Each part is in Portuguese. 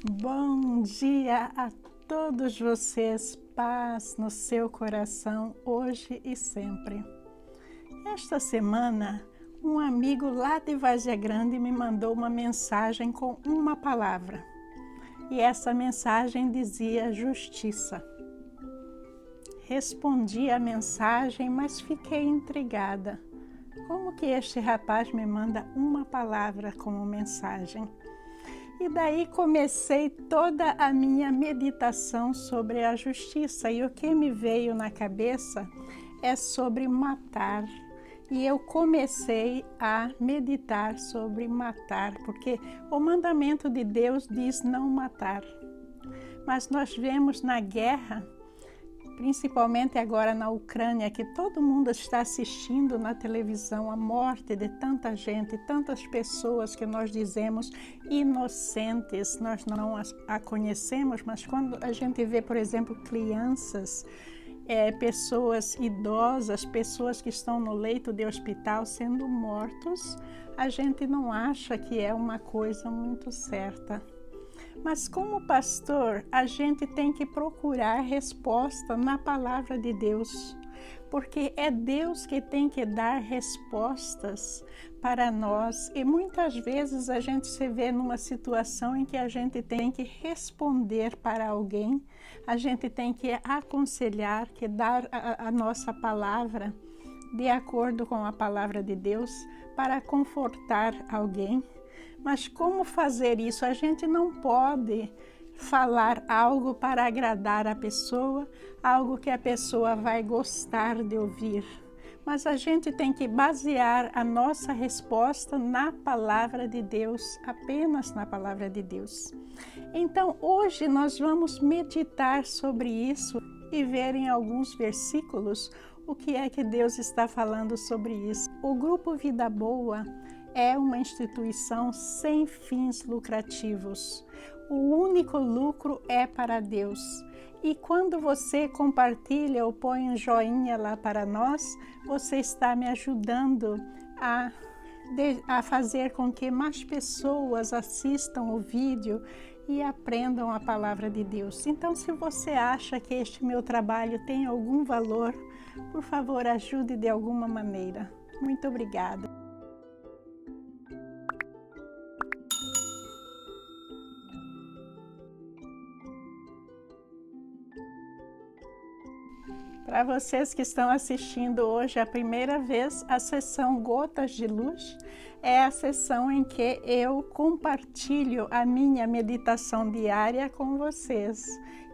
Bom dia a todos vocês, paz no seu coração, hoje e sempre. Esta semana, um amigo lá de Várzea Grande me mandou uma mensagem com uma palavra. E essa mensagem dizia justiça. Respondi a mensagem, mas fiquei intrigada. Como que este rapaz me manda uma palavra como mensagem? E daí comecei toda a minha meditação sobre a justiça. E o que me veio na cabeça é sobre matar. E eu comecei a meditar sobre matar, porque o mandamento de Deus diz não matar. Mas nós vemos na guerra, principalmente agora na Ucrânia, que todo mundo está assistindo na televisão a morte de tanta gente, tantas pessoas que nós dizemos inocentes, nós não a conhecemos, mas quando a gente vê, por exemplo, crianças, pessoas idosas, pessoas que estão no leito de hospital sendo mortos, a gente não acha que é uma coisa muito certa. Mas como pastor, a gente tem que procurar resposta na palavra de Deus, porque é Deus que tem que dar respostas para nós. E muitas vezes a gente se vê numa situação em que a gente tem que responder para alguém, a gente tem que aconselhar, que dar a nossa palavra de acordo com a palavra de Deus para confortar alguém. Mas como fazer isso? A gente não pode falar algo para agradar a pessoa, algo que a pessoa vai gostar de ouvir. Mas a gente tem que basear a nossa resposta na palavra de Deus, apenas na palavra de Deus. Então, hoje nós vamos meditar sobre isso e ver em alguns versículos o que é que Deus está falando sobre isso. O Grupo Vida Boa é uma instituição sem fins lucrativos. O único lucro é para Deus. E quando você compartilha ou põe um joinha lá para nós, você está me ajudando a fazer com que mais pessoas assistam o vídeo e aprendam a palavra de Deus. Então, se você acha que este meu trabalho tem algum valor, por favor, ajude de alguma maneira. Muito obrigada. Para vocês que estão assistindo hoje a primeira vez, a sessão Gotas de Luz é a sessão em que eu compartilho a minha meditação diária com vocês.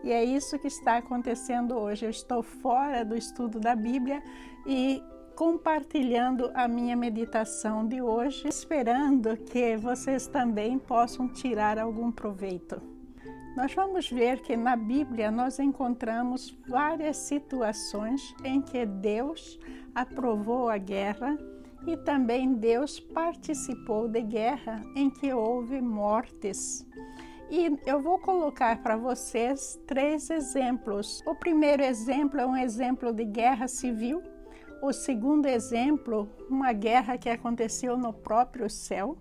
E é isso que está acontecendo hoje. Eu estou fora do estudo da Bíblia e compartilhando a minha meditação de hoje, esperando que vocês também possam tirar algum proveito. Nós vamos ver que na Bíblia nós encontramos várias situações em que Deus aprovou a guerra e também Deus participou de guerra em que houve mortes. E eu vou colocar para vocês 3 exemplos. O primeiro exemplo é um exemplo de guerra civil. O segundo exemplo, uma guerra que aconteceu no próprio céu.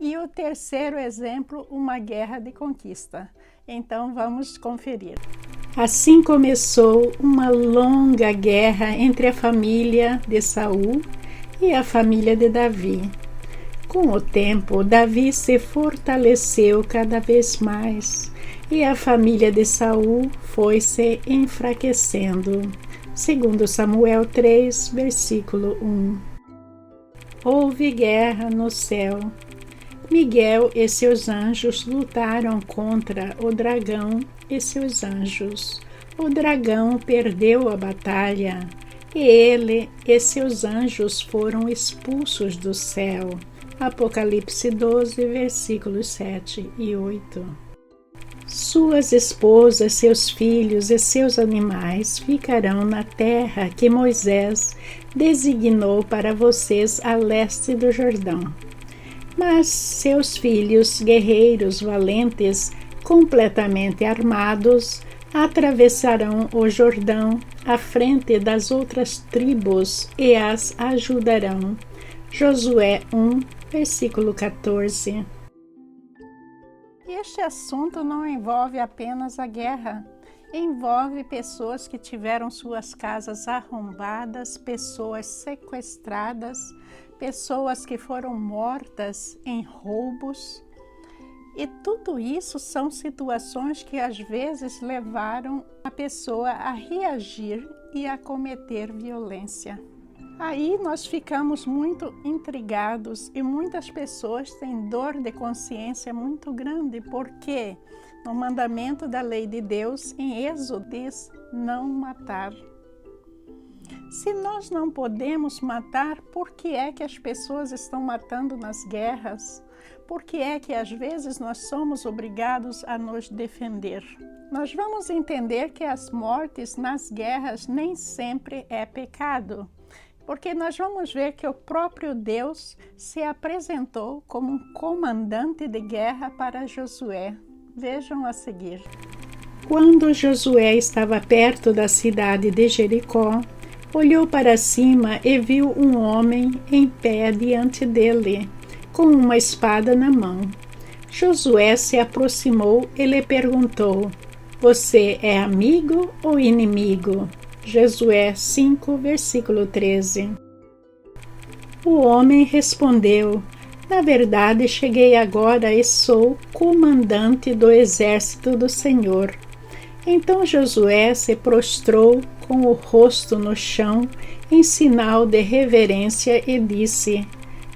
E o terceiro exemplo, uma guerra de conquista. Então vamos conferir. Assim começou uma longa guerra entre a família de Saul e a família de Davi. Com o tempo, Davi se fortaleceu cada vez mais e a família de Saul foi se enfraquecendo. Segundo Samuel 3, versículo 1. Houve guerra no céu. Miguel e seus anjos lutaram contra o dragão e seus anjos. O dragão perdeu a batalha e ele e seus anjos foram expulsos do céu. Apocalipse 12, versículos 7 e 8. Suas esposas, seus filhos e seus animais ficarão na terra que Moisés designou para vocês a leste do Jordão. Mas seus filhos, guerreiros valentes, completamente armados, atravessarão o Jordão à frente das outras tribos e as ajudarão. Josué 1, versículo 14. este assunto não envolve apenas a guerra. Envolve pessoas que tiveram suas casas arrombadas, pessoas sequestradas, pessoas que foram mortas em roubos. E tudo isso são situações que às vezes levaram a pessoa a reagir e a cometer violência. Aí nós ficamos muito intrigados e muitas pessoas têm dor de consciência muito grande, porque no mandamento da lei de Deus, em Êxodo, diz não matar. Se nós não podemos matar, por que é que as pessoas estão matando nas guerras? Por que é que às vezes nós somos obrigados a nos defender? Nós vamos entender que as mortes nas guerras nem sempre é pecado, porque nós vamos ver que o próprio Deus se apresentou como um comandante de guerra para Josué. Vejam a seguir. Quando Josué estava perto da cidade de Jericó, olhou para cima e viu um homem em pé diante dele, com uma espada na mão. Josué se aproximou e lhe perguntou: Você é amigo ou inimigo? Josué 5, versículo 13. O homem respondeu: Na verdade, cheguei agora e sou comandante do exército do Senhor. Então Josué se prostrou com o rosto no chão, em sinal de reverência, e disse: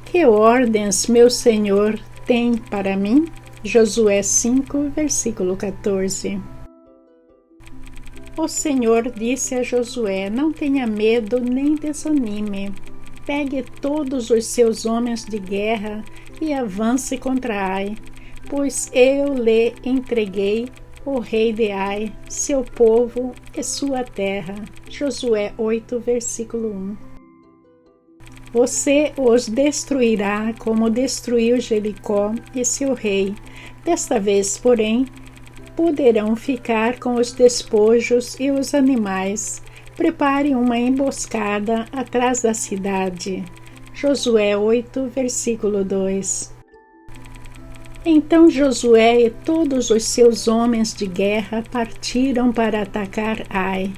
Que ordens meu Senhor tem para mim? Josué 5, versículo 14. O Senhor disse a Josué: Não tenha medo nem desanime. Pegue todos os seus homens de guerra e avance contra Ai, pois eu lhe entreguei o rei de Ai, seu povo e sua terra. Josué 8, versículo 1. Você os destruirá como destruiu Jericó e seu rei. Desta vez, porém, poderão ficar com os despojos e os animais. Prepare uma emboscada atrás da cidade. Josué 8, versículo 2. Então Josué e todos os seus homens de guerra partiram para atacar Ai.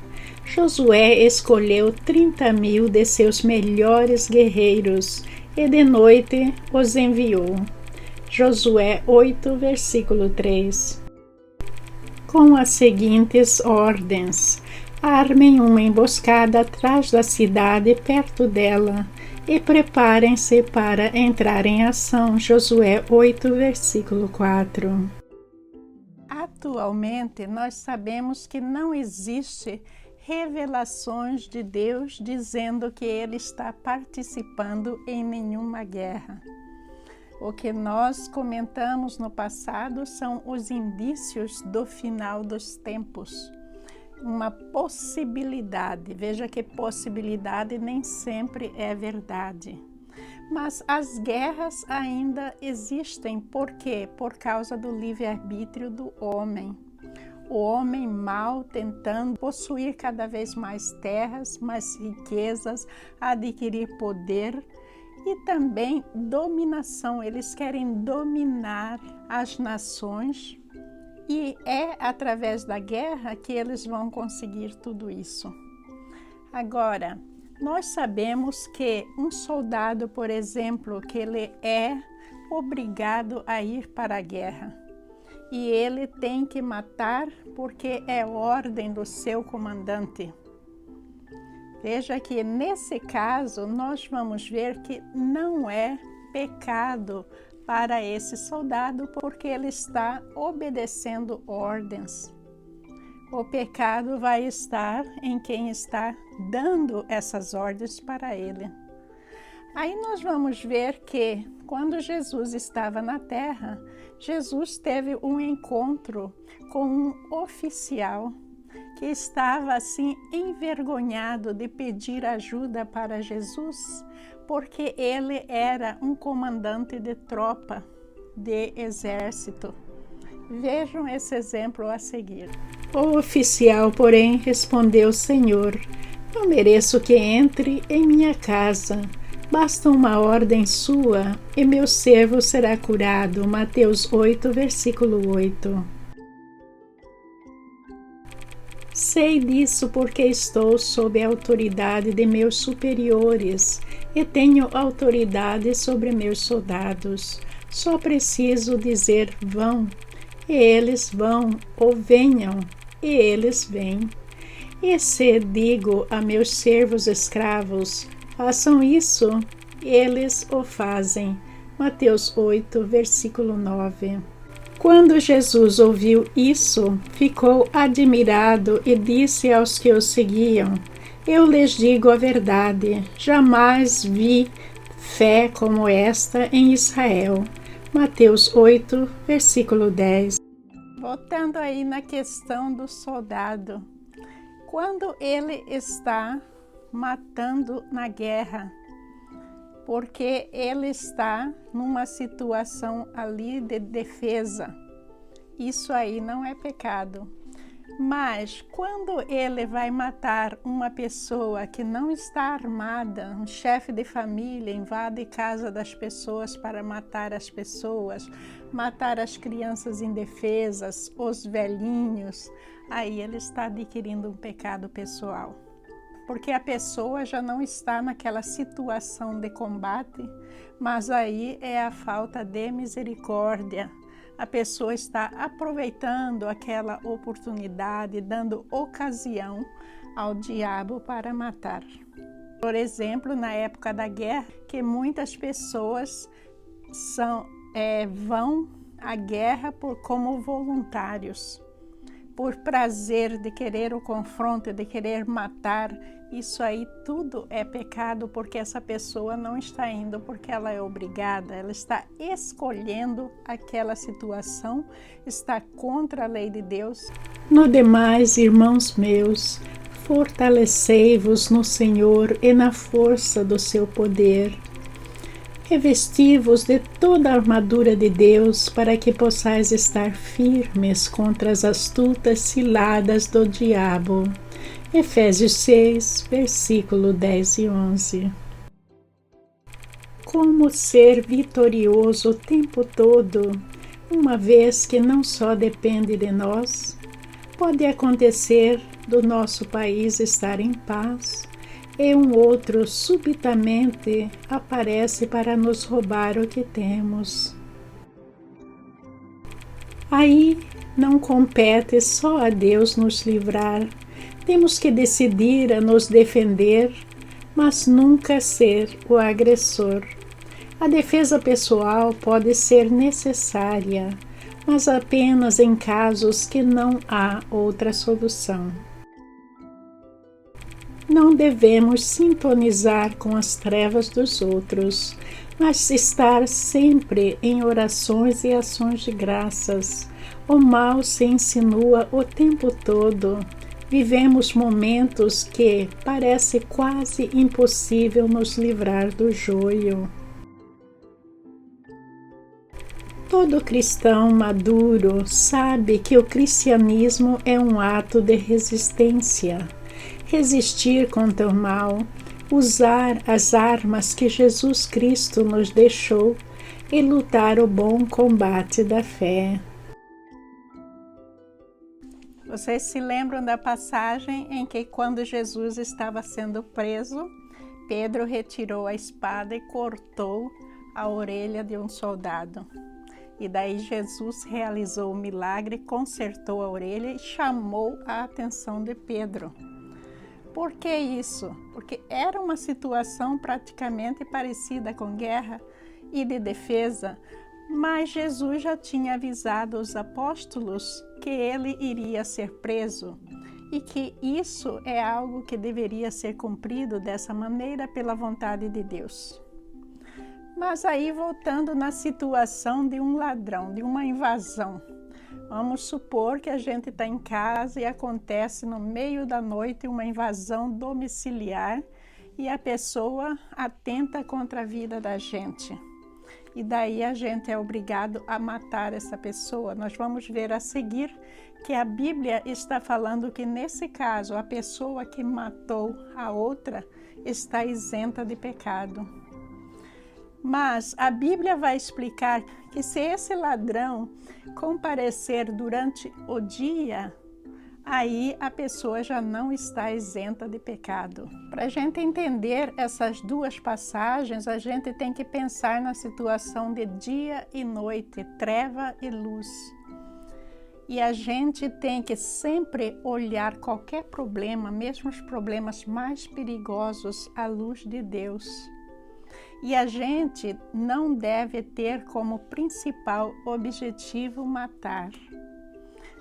Josué escolheu 30.000 de seus melhores guerreiros e de noite os enviou. Josué 8, versículo 3. Com as seguintes ordens: armem uma emboscada atrás da cidade, perto dela, e preparem-se para entrar em ação. Josué 8, versículo 4. Atualmente, nós sabemos que não existe revelações de Deus dizendo que Ele está participando em nenhuma guerra. O que nós comentamos no passado são os indícios do final dos tempos. Uma possibilidade. Veja que possibilidade nem sempre é verdade. Mas as guerras ainda existem. Por quê? Por causa do livre-arbítrio do homem. O homem mau tentando possuir cada vez mais terras, mais riquezas, adquirir poder e também dominação. Eles querem dominar as nações. E é através da guerra que eles vão conseguir tudo isso. Agora, nós sabemos que um soldado, por exemplo, que ele é obrigado a ir para a guerra. E ele tem que matar porque é ordem do seu comandante. Veja que nesse caso nós vamos ver que não é pecado para esse soldado, porque ele está obedecendo ordens. O pecado vai estar em quem está dando essas ordens para ele. Aí nós vamos ver que, quando Jesus estava na terra, Jesus teve um encontro com um oficial que estava assim envergonhado de pedir ajuda para Jesus, porque ele era um comandante de tropa, de exército. Vejam esse exemplo a seguir. O oficial, porém, respondeu: Senhor, não mereço que entre em minha casa, Basta uma ordem sua e meu servo será curado. Mateus 8, versículo 8. Sei disso porque estou sob a autoridade de meus superiores e tenho autoridade sobre meus soldados. Só preciso dizer vão, e eles vão, ou venham, e eles vêm. E se digo a meus servos escravos, façam isso, eles o fazem. Mateus 8, versículo 9. Quando Jesus ouviu isso, ficou admirado e disse aos que o seguiam: Eu lhes digo a verdade, jamais vi fé como esta em Israel. Mateus 8, versículo 10. Voltando aí na questão do soldado, quando ele está matando na guerra, porque ele está numa situação ali de defesa, isso aí não é pecado. Mas quando ele vai matar uma pessoa que não está armada, um chefe de família invade a casa das pessoas para matar as pessoas, matar as crianças indefesas, os velhinhos, aí ele está adquirindo um pecado pessoal. Porque a pessoa já não está naquela situação de combate, mas aí é a falta de misericórdia. A pessoa está aproveitando aquela oportunidade, dando ocasião ao diabo para matar. Por exemplo, na época da guerra, que muitas pessoas vão à guerra como voluntários, por prazer de querer o confronto, de querer matar. Isso aí tudo é pecado, porque essa pessoa não está indo porque ela é obrigada, ela está escolhendo aquela situação, está contra a lei de Deus. No demais, irmãos meus, fortalecei-vos no Senhor e na força do seu poder. Revesti-vos de toda a armadura de Deus, para que possais estar firmes contra as astutas ciladas do diabo. Efésios 6, versículo 10 e 11. Como ser vitorioso o tempo todo, uma vez que não só depende de nós? Pode acontecer do nosso país estar em paz, e um outro subitamente aparece para nos roubar o que temos. Aí não compete só a Deus nos livrar, temos que decidir a nos defender, mas nunca ser o agressor. A defesa pessoal pode ser necessária, mas apenas em casos que não há outra solução. Não devemos sintonizar com as trevas dos outros, mas estar sempre em orações e ações de graças. O mal se insinua o tempo todo. Vivemos momentos que parece quase impossível nos livrar do joio. Todo cristão maduro sabe que o cristianismo é um ato de resistência. Resistir contra o mal, usar as armas que Jesus Cristo nos deixou e lutar o bom combate da fé. Vocês se lembram da passagem em que, quando Jesus estava sendo preso, Pedro retirou a espada e cortou a orelha de um soldado. E daí Jesus realizou o milagre, consertou a orelha e chamou a atenção de Pedro. Por que isso? Porque era uma situação praticamente parecida com guerra e de defesa, mas Jesus já tinha avisado os apóstolos que ele iria ser preso e que isso é algo que deveria ser cumprido dessa maneira pela vontade de Deus. Mas aí, voltando na situação de um ladrão, de uma invasão, vamos supor que a gente está em casa e acontece no meio da noite uma invasão domiciliar e a pessoa atenta contra a vida da gente. E daí a gente é obrigado a matar essa pessoa. Nós vamos ver a seguir que a Bíblia está falando que, nesse caso, a pessoa que matou a outra está isenta de pecado. Mas a Bíblia vai explicar que se esse ladrão comparecer durante o dia, aí a pessoa já não está isenta de pecado. Para a gente entender essas duas passagens, a gente tem que pensar na situação de dia e noite, treva e luz. E a gente tem que sempre olhar qualquer problema, mesmo os problemas mais perigosos, à luz de Deus. E a gente não deve ter como principal objetivo matar.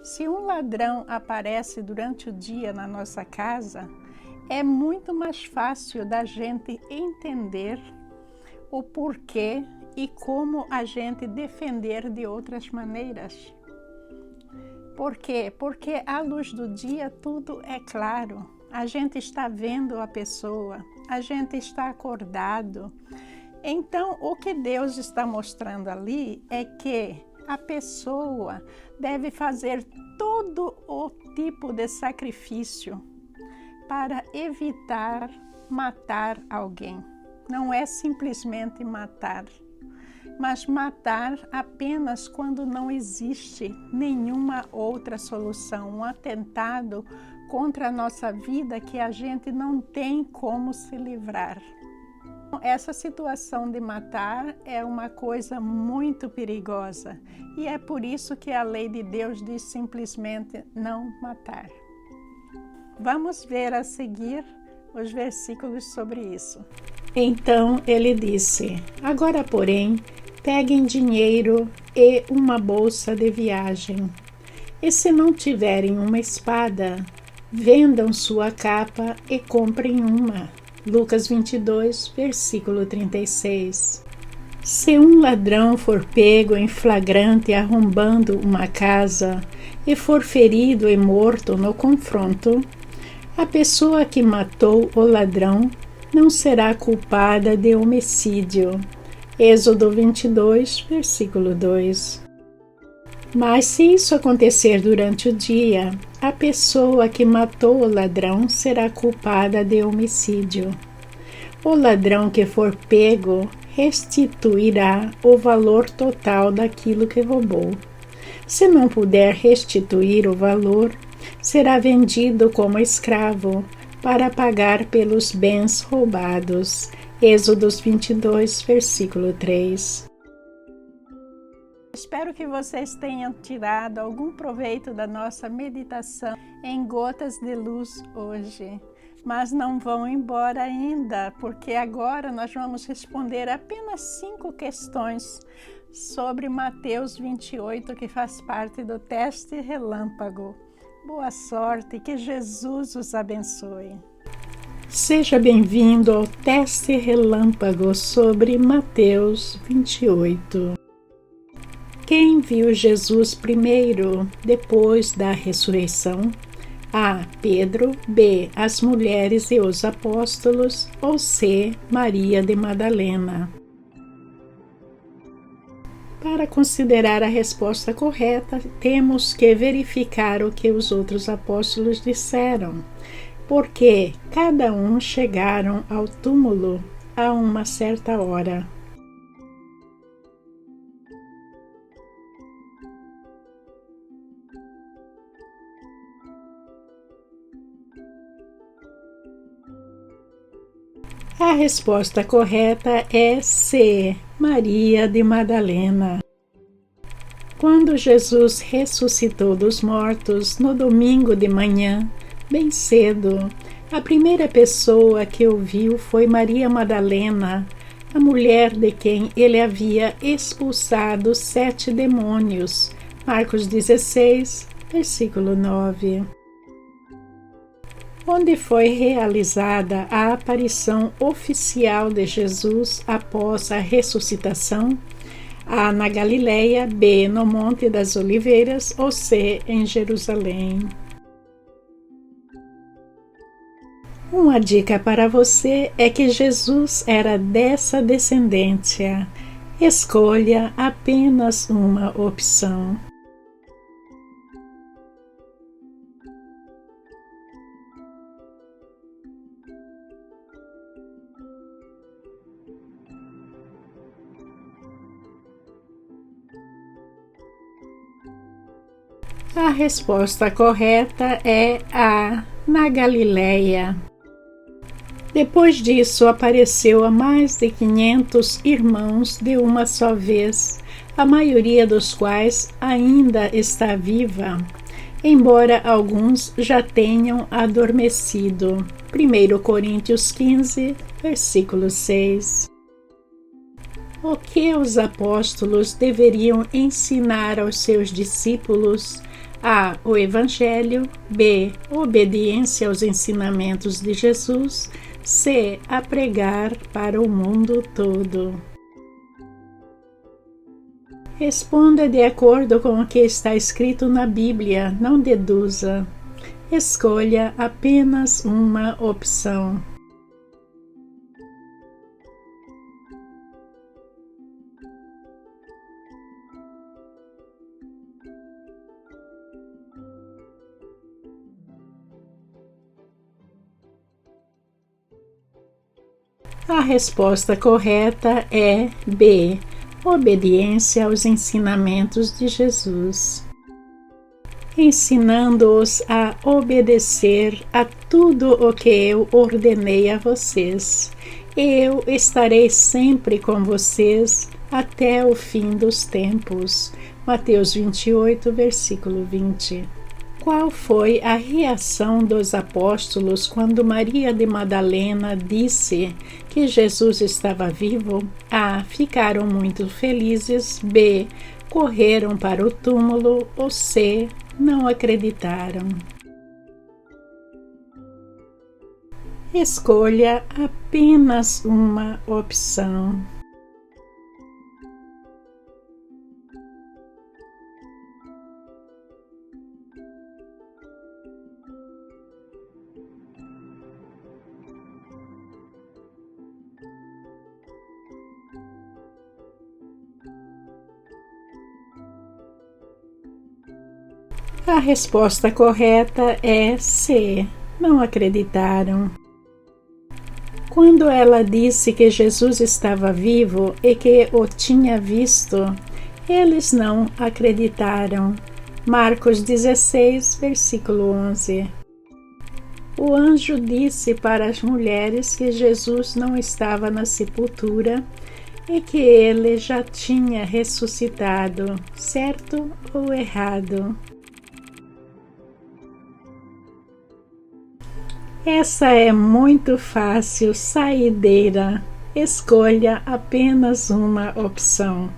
Se um ladrão aparece durante o dia na nossa casa, é muito mais fácil da gente entender o porquê e como a gente defender de outras maneiras. Por quê? Porque à luz do dia tudo é claro. A gente está vendo a pessoa, a gente está acordado. Então, o que Deus está mostrando ali é que a pessoa deve fazer todo o tipo de sacrifício para evitar matar alguém. Não é simplesmente matar, mas matar apenas quando não existe nenhuma outra solução, um atentado contra a nossa vida que a gente não tem como se livrar. Essa situação de matar é uma coisa muito perigosa e é por isso que a lei de Deus diz simplesmente não matar. Vamos ver a seguir os versículos sobre isso. Então ele disse: agora, porém, peguem dinheiro e uma bolsa de viagem. E se não tiverem uma espada, vendam sua capa e comprem uma. Lucas 22, versículo 36. Se um ladrão for pego em flagrante arrombando uma casa e for ferido e morto no confronto, a pessoa que matou o ladrão não será culpada de homicídio. Êxodo 22, versículo 2. Mas se isso acontecer durante o dia, a pessoa que matou o ladrão será culpada de homicídio. O ladrão que for pego restituirá o valor total daquilo que roubou. Se não puder restituir o valor, será vendido como escravo para pagar pelos bens roubados. Êxodo 22, versículo 3. Espero que vocês tenham tirado algum proveito da nossa meditação em Gotas de Luz hoje. Mas não vão embora ainda, porque agora nós vamos responder apenas 5 questões sobre Mateus 28, que faz parte do teste relâmpago. Boa sorte e que Jesus os abençoe. Seja bem-vindo ao teste relâmpago sobre Mateus 28. Quem viu Jesus primeiro, depois da ressurreição? A. Pedro. B. As mulheres e os apóstolos. Ou C. Maria de Madalena. Para considerar a resposta correta, temos que verificar o que os outros apóstolos disseram, porque cada um chegaram ao túmulo a uma certa hora. A resposta correta é C. Maria de Madalena. Quando Jesus ressuscitou dos mortos no domingo de manhã, bem cedo, a primeira pessoa que o viu foi Maria Madalena, a mulher de quem ele havia expulsado 7 demônios. Marcos 16, versículo 9. Onde foi realizada a aparição oficial de Jesus após a ressuscitação? A. Na Galileia, B. No Monte das Oliveiras ou C. Em Jerusalém. Uma dica para você é que Jesus era dessa descendência. Escolha apenas uma opção. A resposta correta é a na Galileia. Depois disso, apareceu a mais de 500 irmãos de uma só vez, a maioria dos quais ainda está viva, embora alguns já tenham adormecido. 1 Coríntios 15, versículo 6. O que os apóstolos deveriam ensinar aos seus discípulos? A. O Evangelho. B. Obediência aos ensinamentos de Jesus. C. A pregar para o mundo todo. Responda de acordo com o que está escrito na Bíblia, não deduza. Escolha apenas uma opção. A resposta correta é B. Obediência aos ensinamentos de Jesus. Ensinando-os a obedecer a tudo o que eu ordenei a vocês. Eu estarei sempre com vocês até o fim dos tempos. Mateus 28, versículo 20. Qual foi a reação dos apóstolos quando Maria de Madalena disse que Jesus estava vivo? A. Ficaram muito felizes. B. Correram para o túmulo. Ou C. Não acreditaram. Escolha apenas uma opção. A resposta correta é C. Não acreditaram. Quando ela disse que Jesus estava vivo e que o tinha visto, eles não acreditaram. Marcos 16, versículo 11. O anjo disse para as mulheres que Jesus não estava na sepultura e que ele já tinha ressuscitado, certo ou errado? Essa é muito fácil, saideira. Escolha apenas uma opção.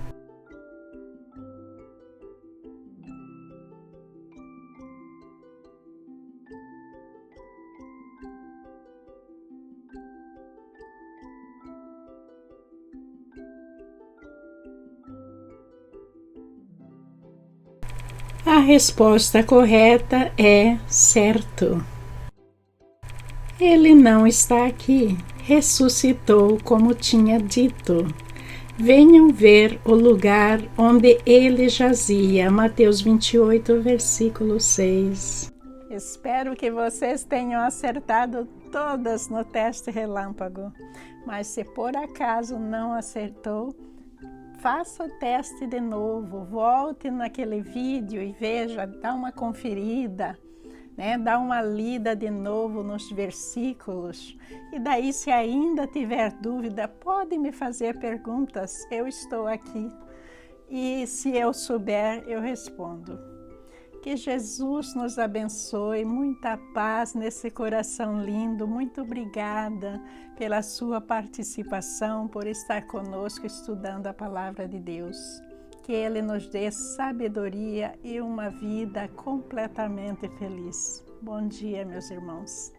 A resposta correta é certo. Ele não está aqui, ressuscitou como tinha dito. Venham ver o lugar onde ele jazia. Mateus 28, versículo 6. Espero que vocês tenham acertado todas no teste relâmpago. Mas se por acaso não acertou, faça o teste de novo. Volte naquele vídeo e veja, dá uma conferida. Dá uma lida de novo nos versículos e daí, se ainda tiver dúvida, pode me fazer perguntas, eu estou aqui e se eu souber, eu respondo. Que Jesus nos abençoe, muita paz nesse coração lindo, muito obrigada pela sua participação, por estar conosco estudando a Palavra de Deus. Que Ele nos dê sabedoria e uma vida completamente feliz. Bom dia, meus irmãos.